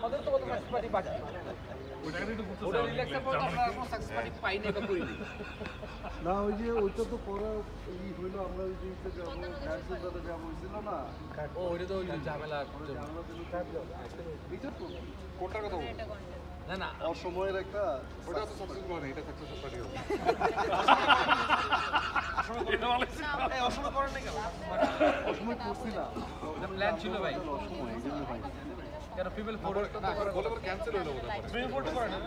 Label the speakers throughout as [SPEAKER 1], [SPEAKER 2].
[SPEAKER 1] আমাদের তো কত সাকসেস পার্টি বাকি ওটা রিল্যাক্সের পর আমরা কোনো সাকসেস পার্টি পাই না বা করিনি
[SPEAKER 2] না ওই যে ওইটা তো করা হইলো আমরা ওই দিনটা যাবো ক্যান্সেল করতে যাবো হইছিল না
[SPEAKER 1] ও ওইটা তো ঝামেলা
[SPEAKER 2] কোনটার কথা বল
[SPEAKER 1] না না
[SPEAKER 2] অসময়ের একটা
[SPEAKER 3] ওটা তো সাকসেস করে এটা সাকসেস পার্টি হবে
[SPEAKER 1] অসময় করেন না কেন
[SPEAKER 2] অসময় করছি না
[SPEAKER 1] প্ল্যান ছিল ভাই
[SPEAKER 2] অসময় এই জন্য ভাই
[SPEAKER 1] কেন ফিমেল ফোর
[SPEAKER 3] বলে করে ক্যান্সেল হলো ওটা
[SPEAKER 1] ফিমেল ফোর করে না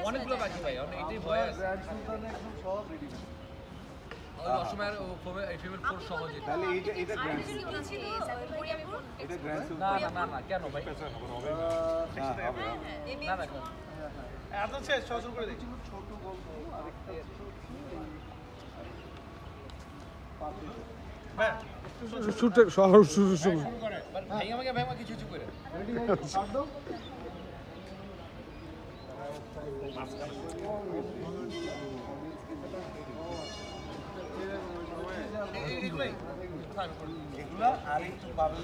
[SPEAKER 1] অনেকগুলো বাকি ভাই এটাই ভয় আছে
[SPEAKER 2] গ্র্যান্ড সুলতানে একদম সব রেডি
[SPEAKER 1] ওই অসময়ের এই ফিমেল ফোর সহজে
[SPEAKER 2] তাহলে এটা গ্র্যান্ড এটা গ্র্যান্ড
[SPEAKER 1] না না না না কেন ভাই না না
[SPEAKER 4] এত শেষ শুরু করে দিচ্ছি
[SPEAKER 2] ছোট গল্প আরেকটা
[SPEAKER 5] শুটে শহর শুরু সময়
[SPEAKER 1] ভাই আমাকে কিছু কিছু করে
[SPEAKER 2] রেডি স্টার্ট দাও
[SPEAKER 4] এগুলা আর একটু বাবুল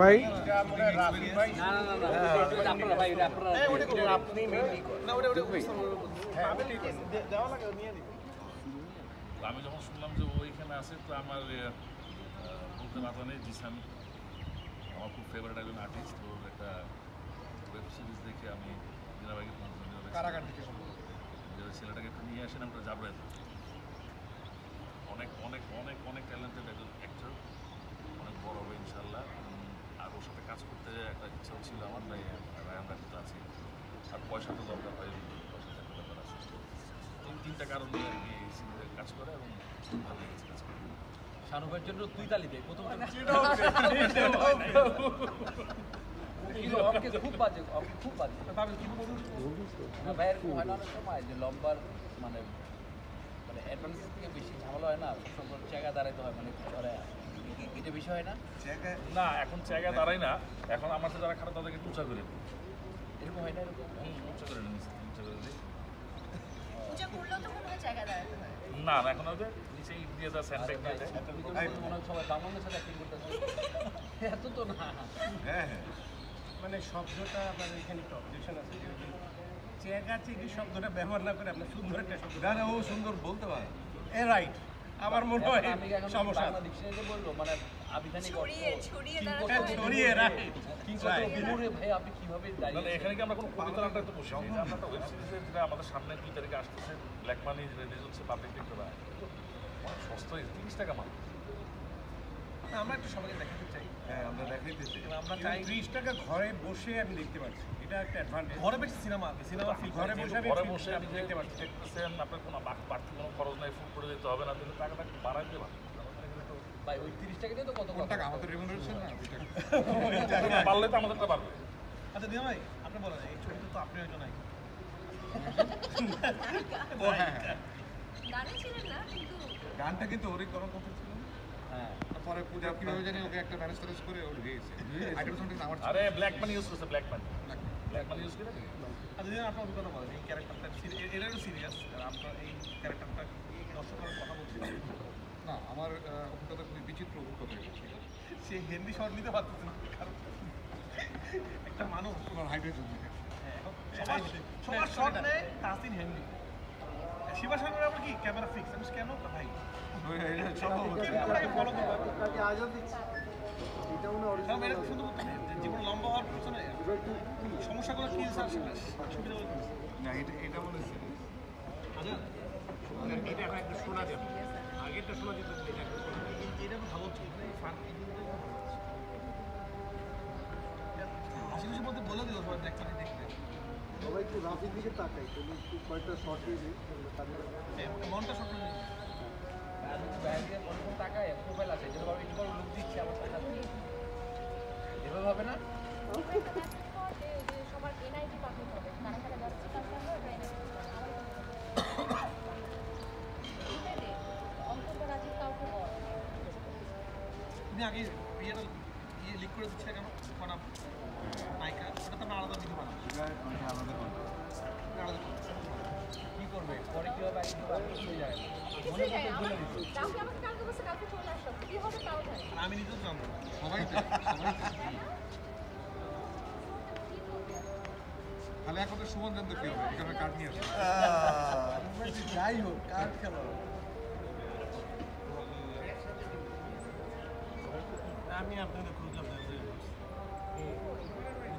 [SPEAKER 5] ভাই
[SPEAKER 1] না না না আপনারা ভাই আপনারা
[SPEAKER 4] আপনি মেইনলি করেন না ওটা আমি ঠিক আছে দেওয়া লাগে নিয়ে নিবি
[SPEAKER 6] আমি যখন শুনলাম যে ওইখানে আছে তো আমার বলতে না জানে জিসান আমার খুব ফেভারিট একজন আর্টিস্ট ওর একটা ওয়েব সিরিজ দেখে আমি দিনাবাইকে ফোন করি
[SPEAKER 4] কারাগার থেকে সম্ভব
[SPEAKER 6] যে ছেলেটাকে একটু নিয়ে আসেন আমরা যাবো অনেক অনেক অনেক অনেক ট্যালেন্টেড একজন অ্যাক্টর অনেক বড় হবে ইনশাল্লাহ আর ওর সাথে কাজ করতে একটা ইচ্ছা ছিল আমার তাই আমরা কিন্তু আছি আর পয়সা তো দরকার হয় পয়সার একটা ব্যাপার আছে তিনটা কারণ নিয়ে আর কি সিরিজের কাজ করে এবং ভালো লেগেছে কাজ করে
[SPEAKER 1] শানুভাইয়ের জন্য তুই তালি দে প্রথম খুব বাজে খুব বাজে ভাইয়ের হয় না অনেক সময় যে লম্বার মানে মানে অ্যাডভান্সের থেকে বেশি ঝামেলা হয় না সব জায়গায় দাঁড়াইতে হয় মানে এটা বেশি হয় না
[SPEAKER 6] না এখন জায়গায় দাঁড়াই না এখন আমার সাথে যারা খারাপ তাদেরকে উঁচা করে দিই
[SPEAKER 1] এরকম হয় না এরকম
[SPEAKER 6] উঁচা করে নিই উঁচা করে দিই
[SPEAKER 7] পূজা করলেও তো কোনো জায়গা দাঁড়াতে হয়
[SPEAKER 6] না না এখন ওদের নিচেই দিয়ে যা স্যান্ডব্যাগ দিয়ে দেয়
[SPEAKER 1] মনে হয় সবাই বাংলাদেশের সাথে অ্যাক্টিং করতেছে এত তো না
[SPEAKER 3] হ্যাঁ হ্যাঁ
[SPEAKER 4] মানে শব্দটা আপনার এখানে একটু অবজেকশন আছে যে চেয়ার থেকে শব্দটা ব্যবহার না করে আপনার সুন্দর একটা শব্দ
[SPEAKER 3] না না ও সুন্দর বলতে পারে
[SPEAKER 4] এ রাইট আমার মনে হয়
[SPEAKER 1] আমি এখন
[SPEAKER 4] সমস্যা
[SPEAKER 1] বাংলা ডিকশনারিতে বলবো মানে আবিধানিক
[SPEAKER 7] ছড়িয়ে
[SPEAKER 4] ছড়িয়ে রাইট
[SPEAKER 1] কিন্তু বিমুরে ভাই আপনি কিভাবে
[SPEAKER 6] না
[SPEAKER 1] দাঁড়িয়ে
[SPEAKER 6] এখানে কি আমরা কোনো কবিতা নামটা তো বসি না আমরা একটা ওয়েব সিরিজে যেটা আমাদের সামনে 2 তারিখে আসতেছে ব্ল্যাক মানি রিলিজ হচ্ছে পাবলিক দেখতে পায় অনেক সস্তায় 30 টাকা মাত্র
[SPEAKER 4] আমরা একটু সবাইকে দেখাতে চাই
[SPEAKER 3] হ্যাঁ আমরা দেখাইতে চাই
[SPEAKER 4] আমরা চাই 30 টাকা ঘরে বসে আমি দেখতে পাচ্ছি এটা একটা অ্যাডভান্টেজ ঘরে বসে সিনেমা ফিল ঘরে বসে আমি
[SPEAKER 6] ঘরে বসে
[SPEAKER 4] আপনি
[SPEAKER 6] আপনি
[SPEAKER 4] দেখতে পাচ্ছি
[SPEAKER 6] দেখতেছেন আপনার কোনো বাড়তি কোনো খরচ নাই ফুল করে দিতে হবে না কিন্তু টাকাটা বাড়াই দিতে পারেন
[SPEAKER 1] ভাই ওই 30 টাকা দিয়ে তো কত
[SPEAKER 3] টাকা আমাদের রেমুনারেশন না
[SPEAKER 6] পারলে তো আমাদেরটা পারবে
[SPEAKER 4] আচ্ছা দিনা ভাই আপনি বলেন এই ছবিটা তো আপনি হয়তো নাই
[SPEAKER 3] ও হ্যাঁ হ্যাঁ
[SPEAKER 7] গানে ছিলেন না কিন্তু
[SPEAKER 3] গানটা কিন্তু ওরই করার কথা ছিল
[SPEAKER 1] হ্যাঁ
[SPEAKER 3] পরে পূজা কিভাবে জানি ওকে একটা ম্যানেজ ট্যানেজ করে ওর দিয়েছে আইটেম সঙ্গে আমার ছিল।
[SPEAKER 6] আরে ব্ল্যাক মানি ইউজ করছে ব্ল্যাক মানি ইউজ করে
[SPEAKER 4] আচ্ছা দিনা আপনার অভিজ্ঞতা বলেন এই ক্যারেক্টারটা এটা একটু সিরিয়াস আপনার এই ক্যারেক্টারটা দর্শকের কথা বলছি
[SPEAKER 3] না আমার অভিজ্ঞতা খুবই বিচিত্র অভিজ্ঞতা হয়েছে
[SPEAKER 4] সে হিন্দি শট নিতে পারতেছে না কারণ একটা মানুষ
[SPEAKER 3] তোমার হাইড্রেট জন্য
[SPEAKER 4] সবার শট নেয় তাসিন হিন্দি শিবা সাগর আবার কি ক্যামেরা ফিক্স আমি কেন ভাই ফলো করবো
[SPEAKER 2] তাকে আজাদ দিচ্ছি এটা মনে হয়
[SPEAKER 4] কারণ এটা শুধু জীবন লম্বা হওয়ার পিছনে সমস্যাগুলো কি স্যার সুবিধাগুলো কি
[SPEAKER 3] না এটা মনে হচ্ছে
[SPEAKER 4] আচ্ছা এটা এখন একটু শোনা যাবে আগেরটা শোনা যেত এটা তো ভালো ছিল আশেপাশে বলতে বলে দিল সবাই দেখতে দেখতে
[SPEAKER 2] সবাই একটু রাফির দিকে তাকাই তুমি একটু কয়েকটা শর্ট দিয়ে দিই
[SPEAKER 4] মনটা স্বপ্ন নেই
[SPEAKER 1] ব্যাগে অন্য টাকায় প্রোফাইল আছে যেটা ভাবে একটু লোক দিচ্ছে আমার টাকা এভাবে হবে না
[SPEAKER 7] সবার এনআইডি পাবলিক হবে কারা কারা যাচ্ছে তারপর অন্তর্রাজ্য কাউকে বল
[SPEAKER 4] তুমি আগে বিয়েটা লিক করে দিচ্ছে কেন করা নায়িকা ওটা তো আলাদা ভিডিও বানাবো
[SPEAKER 3] আলাদা করে
[SPEAKER 4] আলাদা
[SPEAKER 1] কি করবে পরে কি হবে আগে হয়ে যায়
[SPEAKER 7] কিছুই নাই আমার কাউকে আমাকে কালকে বসে কালকে চলে আসলাম কি হবে তাও জানি
[SPEAKER 4] আমি নিজেও জানবো না
[SPEAKER 3] সবাই তাহলে এখন তো সুমন জানতো কি হবে এখানে কার্ড নিয়ে আসবে
[SPEAKER 2] যাই হোক কার খেলা
[SPEAKER 4] আমি আপনাদের খুঁজলাম না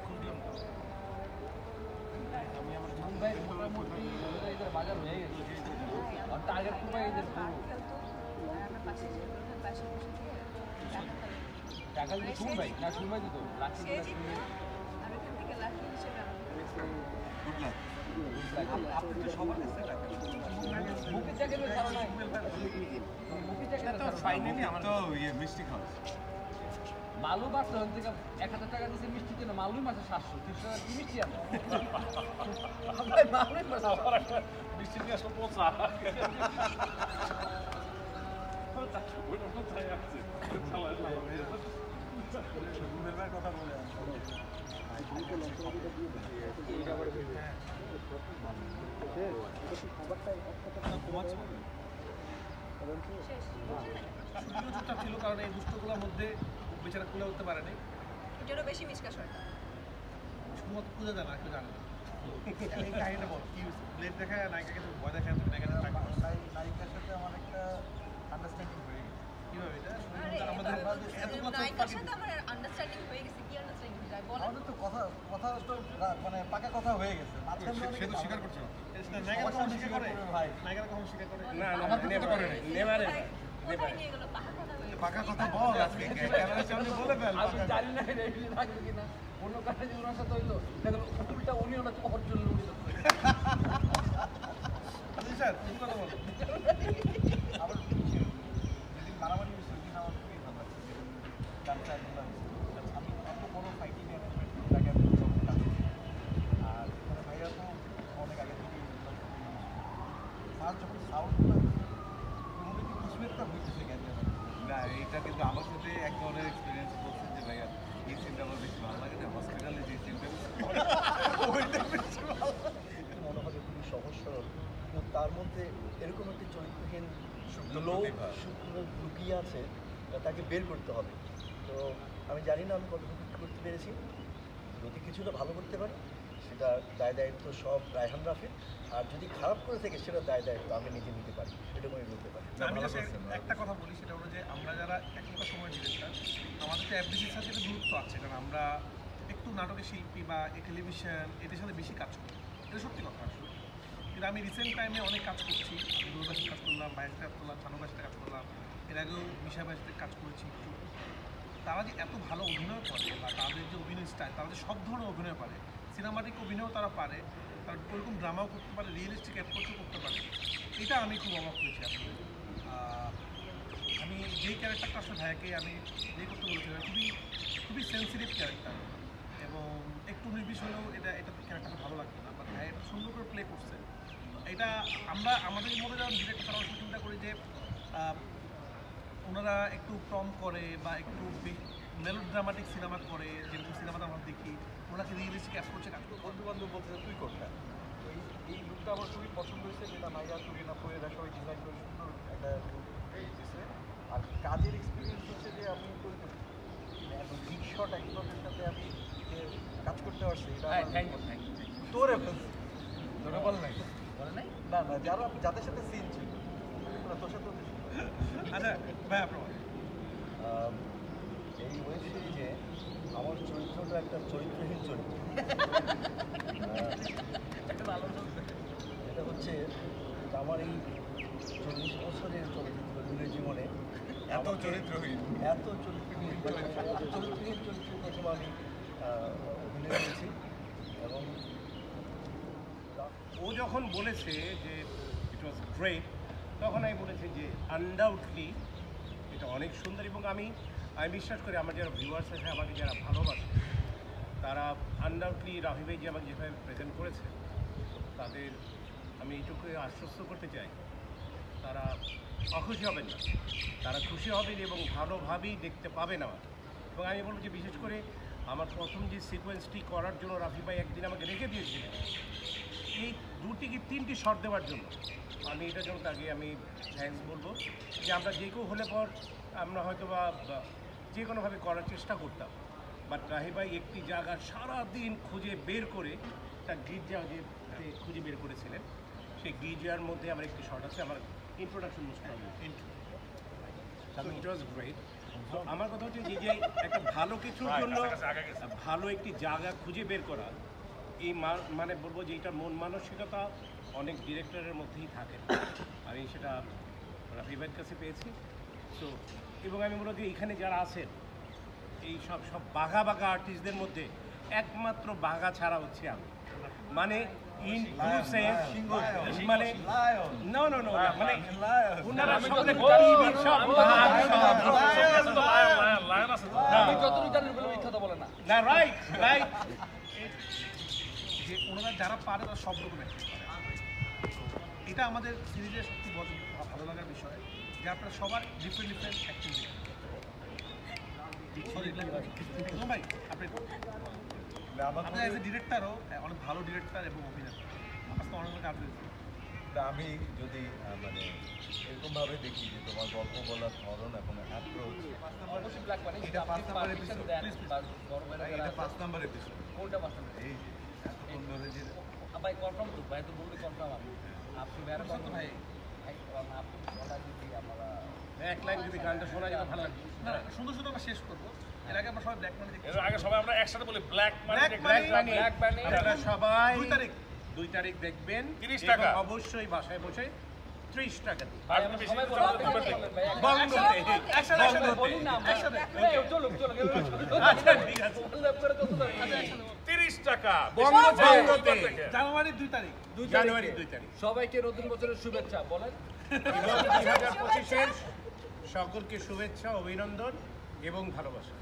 [SPEAKER 4] খুঁজলাম না। আমি আমার
[SPEAKER 1] মুম্বাই মোটামুটি এদের বাজার হয়ে গেছে আর টার্গেট মুম্বাই এদের পুরো
[SPEAKER 7] আমার পাশে যে পাশে বসে দিয়ে
[SPEAKER 1] টাকা দিতে শুনবাই না শুনবাই দিত লাখি
[SPEAKER 7] সে জিতবে আর এখান থেকে লাখি হিসেবে
[SPEAKER 4] আপনি তো সবার কাছে টাকা
[SPEAKER 1] মুখে চাকরি ছাড়া নাই মুখে চাকরি
[SPEAKER 4] তো ফাইনালি আমার
[SPEAKER 3] তো ইয়ে মিষ্টি খাওয়া
[SPEAKER 1] মালু বাড়তে হন থেকে 1000 টাকা দিচ্ছে মিষ্টির জন্য মালুই মাসে 700 300 টাকা কি মিষ্টি আছে ভাই মালুই মাসে
[SPEAKER 6] আমার একটা মিষ্টি নিয়ে আসলো পচা ওইটা কোথায় আছে
[SPEAKER 4] ঘুমের কথা বলে চুপচাপ ছিল কারণ এই দুষ্টগুলোর মধ্যে বেচারা খুলে উঠতে পারেনি
[SPEAKER 7] এটারও বেশি মিসকা শর্ট
[SPEAKER 4] শুধুমাত্র খুঁজে দেয় না কেউ জানে না এই কাহিনীটা বল কি ব্লেড দেখায় নায়িকাকে তো ভয় দেখায় তুমি নায়িকাকে নায়িকার সাথে আমার একটা আন্ডারস্ট্যান্ডিং হয়ে গেছে কীভাবে এটা আমাদের এতগুলো
[SPEAKER 7] নায়িকার সাথে আমার আন্ডারস্ট্যান্ডিং হয়ে গেছে কি আন্ডারস্ট্যান্ডিং যায় বলেন
[SPEAKER 2] আমাদের তো কথা তো মানে পাকা কথা হয়ে গেছে
[SPEAKER 3] সে তো স্বীকার করছে না
[SPEAKER 4] নায়িকার কখন স্বীকার করে
[SPEAKER 2] ভাই
[SPEAKER 4] নায়িকার কখন স্বীকার করে
[SPEAKER 6] না
[SPEAKER 3] আমার তো তো করে নাই
[SPEAKER 7] কোথায় নিয়ে গেল পাহাড় কথা হয়ে
[SPEAKER 3] পাকা কথা বল আজকে ক্যামেরার সামনে বলে ফেল
[SPEAKER 1] আমি জানি না রেডি থাকবে কিনা অন্য কাছে যে ওনার সাথে হইলো দেখো উল্টা উনি ওনার চোখের জন্য উড়ে যাচ্ছে
[SPEAKER 4] স্যার তুমি কথা বলো
[SPEAKER 2] আবার যেদিন মারামারি হয়েছে সেদিন আমার খুবই ভালো লাগছে ডান্সটা আমি এত বড় ফাইটিং ম্যানেজমেন্ট তাকে আমি কাজ আর মানে ভাইয়া তো অনেক আগে থেকে ফার্স্ট যখন সাউন্ডটা কোনো কিছু একটা হইতেছে কেন
[SPEAKER 3] না এটা কিন্তু আমার সাথে এক ধরনের এক্সপিরিয়েন্স করছে যে ভাইয়া এই সিনটা আমার বেশি ভালো লাগে না হসপিটালে যে সিনটা ওইটা বেশি ভালো
[SPEAKER 2] মনে হবে খুবই সহজ সরল কিন্তু তার মধ্যে এরকম একটি চরিত্রহীন লুকিয়ে আছে তাকে বের করতে হবে তো আমি জানি না আমি কতটুকু করতে পেরেছি যদি কিছুটা ভালো করতে পারি সেটা দায় দায়িত্ব সব রায়হান রাফির আর যদি খারাপ করে থাকে সেটা দায় দায়িত্ব আমি নিজে নিতে পারি এটুকু আমি বলতে পারি
[SPEAKER 4] আমি just একটা কথা বলি সেটা হলো যে আমরা যারা এখনকার সময় ডিরেক্টর আমাদের তো এফডিসির সাথে একটা দূরত্ব আছে কারণ আমরা একটু নাটকের শিল্পী বা টেলিভিশন এদের সাথে বেশি কাজ করি এটা সত্যি কথা আসলে কিন্তু আমি রিসেন্ট টাইমে অনেক কাজ করছি দুর্গাশে কাজ করলাম বাইশে কাজ করলাম ছানুবাসে কাজ করলাম এর আগেও মিশাবাসিতে কাজ করেছি একটু তারা যে এত ভালো অভিনয় করে বা তাদের যে অভিনয় স্টাইল তারা যে সব ধরনের অভিনয় পারে সিনেমাটিক অভিনয়ও তারা পারে তারা ওরকম ড্রামাও করতে পারে রিয়েলিস্টিক অ্যাপ্রোচও করতে পারে এটা আমি খুব অবাক হয়েছি আসলে আমি যেই ক্যারেক্টারটা আসলে ভাইয়াকে আমি প্লে করতে বলেছিলাম খুবই সেন্সিটিভ ক্যারেক্টার এবং একটু নির্বিষ হলেও এটা ক্যারেক্টারটা ভালো লাগতো না বাট ভাই এটা সুন্দর করে প্লে করছে এটা আমরা আমাদের মধ্যে যখন ডিরেক্টর তারা অবশ্যই চিন্তা করি যে ওনারা একটু কম করে বা একটু মেলোড্রামাটিক সিনেমা করে যেরকম সিনেমাটা আমরা দেখি ওনাকে রিয়েলিস্টিক অ্যাপ্রোচে কাজ করে
[SPEAKER 2] বন্ধু বান্ধব বলতে তুই কোনটা এই লুকটা আমার খুবই পছন্দ হয়েছে যেটা মাইয়া তুলিনা পয়েরা সবাই ডিজাইন করে সুন্দর একটা লুক দিচ্ছে আর কাজের এক্সপিরিয়েন্স হচ্ছে যে আমি এত বিগ শট অ্যাক্টরের সাথে আমি যে কাজ করতে পারছি এটা
[SPEAKER 1] থ্যাংক ইউ
[SPEAKER 2] তোরে তোরে বল নাই
[SPEAKER 1] বলে নাই
[SPEAKER 2] না না যাদের সাথে সিন ছিল তোর সাথে
[SPEAKER 4] আচ্ছা ভাই আপনার
[SPEAKER 2] এই ওয়েব সিরিজে আমার চরিত্রটা একটা চরিত্রহীন চরিত্র এটা হচ্ছে আমার এই 40 বছরের চলচ্চিত্র জীবনে
[SPEAKER 3] এত চরিত্রহীন
[SPEAKER 2] চরিত্রহীন চরিত্রে প্রথম আমি অভিনয় করেছি এবং
[SPEAKER 8] ও যখন বলেছে যে ইট ওয়াজ গ্রেট তখন আমি বলেছি যে আনডাউটলি এটা অনেক সুন্দর এবং আমি বিশ্বাস করি আমার যারা ভিউয়ার্স আছে আমাকে যারা ভালোবাসে তারা আনডাউটলি রাহি ভাই যে আমাকে যেভাবে প্রেজেন্ট করেছে তাদের আমি এইটুকু আশ্বস্ত করতে চাই তারা অখুশি হবেন না তারা খুশি হবেন এবং ভালোভাবেই দেখতে পাবেন আমার এবং আমি বলবো যে বিশেষ করে আমার প্রথম যে সিকোয়েন্সটি করার জন্য রাফি ভাই একদিন আমাকে রেখে দিয়েছিলেন এই 2টি কি 3টি শট দেওয়ার জন্য আমি এটার জন্য তাকে আমি থ্যাঙ্কস বলবো যে আমরা যে কেউ হলে পর আমরা হয়তো বা যে কোনোভাবে করার চেষ্টা করতাম বাট রাহি ভাই একটি জায়গা সারাদিন খুঁজে বের করে একটা গির্জা যে খুঁজে বের করেছিলেন, সেই গির্জার মধ্যে আমার একটি শট আছে, আমার introduction most it was great. তো আমার কথা হচ্ছে যে একটা ভালো কিছুর জন্য ভালো একটি জায়গা খুঁজে বের করা, এই মানে বলবো যে এটার মন মানসিকতা অনেক ডিরেক্টরের মধ্যেই থাকে। আমি সেটা রাফি ভাইয়ের কাছে পেয়েছি। তো এবং আমি বলবো যে এখানে যারা আছেন এই সব বাঘা বাঘা আর্টিস্টদের মধ্যে একমাত্র বাঘা ছাড়া হচ্ছে আমি, মানে ইন ট্রু সেন্স, মানে নো নো নো, মানে ওনারা সকলে টিভির সব
[SPEAKER 1] আমি যতটুকু জানি বলে মিথ্যা তো বলে না।
[SPEAKER 8] না, রাইট রাইট।
[SPEAKER 4] যে ওনারা যারা পারে তারা সব রকম অ্যাক্টিং করে। এটা আমাদের সিরিজের সবচেয়ে ভালো লাগার বিষয় যে আপনারা সবার ডিফারেন্ট ডিফারেন্ট অ্যাক্টিং ভাই আপনি আপনি অ্যাজ এ ডিরেক্টরও অনেক ভালো ডিরেক্টর এবং অভিনেতা, আপনার তো অনেক কাজ হয়েছে।
[SPEAKER 3] আমি যদি মানে এরকমভাবে দেখি যে তোমার গল্প বলার ধরন এবং অ্যাপ্রোচ,
[SPEAKER 1] অবশ্যই ব্ল্যাক বানি
[SPEAKER 3] এটা 5 নাম্বার
[SPEAKER 1] পারমিশন
[SPEAKER 3] এপিসোড,
[SPEAKER 1] দেন বা বড় ভাইরা
[SPEAKER 3] এটা
[SPEAKER 1] যারা
[SPEAKER 3] 5 নাম্বার এপিসোড।
[SPEAKER 1] কোনটা পারছেন?
[SPEAKER 3] এই যে এতক্ষণ ধরে যে
[SPEAKER 1] ভাই কনফার্ম তো, ভাই তো বললে কনফার্ম। আপনি বেড়া
[SPEAKER 4] সত্য ভাই,
[SPEAKER 1] আপনি বলা যদি আমরা
[SPEAKER 8] এক লাইন যদি গানটা শোনা যেত ভালো লাগবে।
[SPEAKER 4] না সুন্দর সুন্দর আমরা শেষ করবো। এর আগে আমরা সবাই ব্ল্যাক মানি দেখি।
[SPEAKER 6] এর আগে সবাই আমরা একসাথে বলি black money.
[SPEAKER 4] Black Money,
[SPEAKER 1] black বানি
[SPEAKER 8] আপনারা সবাই
[SPEAKER 4] 2 তারিখ
[SPEAKER 8] দেখবেন
[SPEAKER 6] 30 টাকা।
[SPEAKER 8] এবং অবশ্যই বাসায় বসে 30 টাকা দিন।
[SPEAKER 6] আর বেশি
[SPEAKER 1] সবাই
[SPEAKER 6] দিতে
[SPEAKER 1] বলবো
[SPEAKER 6] পারলে দুবার দেখবেন।
[SPEAKER 8] বঙ্গতে
[SPEAKER 4] একসাথে
[SPEAKER 1] বলি না আমরা চলো চলো
[SPEAKER 8] আচ্ছা ঠিক আছে।
[SPEAKER 1] করে কত দাম?
[SPEAKER 6] 30 টাকা
[SPEAKER 8] বঙ্গতে
[SPEAKER 4] জানুয়ারি 2 তারিখ।
[SPEAKER 8] জানুয়ারি 2 তারিখ
[SPEAKER 1] সবাইকে নতুন বছরের শুভেচ্ছা বলেন।
[SPEAKER 8] এবং 2025-এর সকলকে শুভেচ্ছা, অভিনন্দন এবং ভালোবাসা।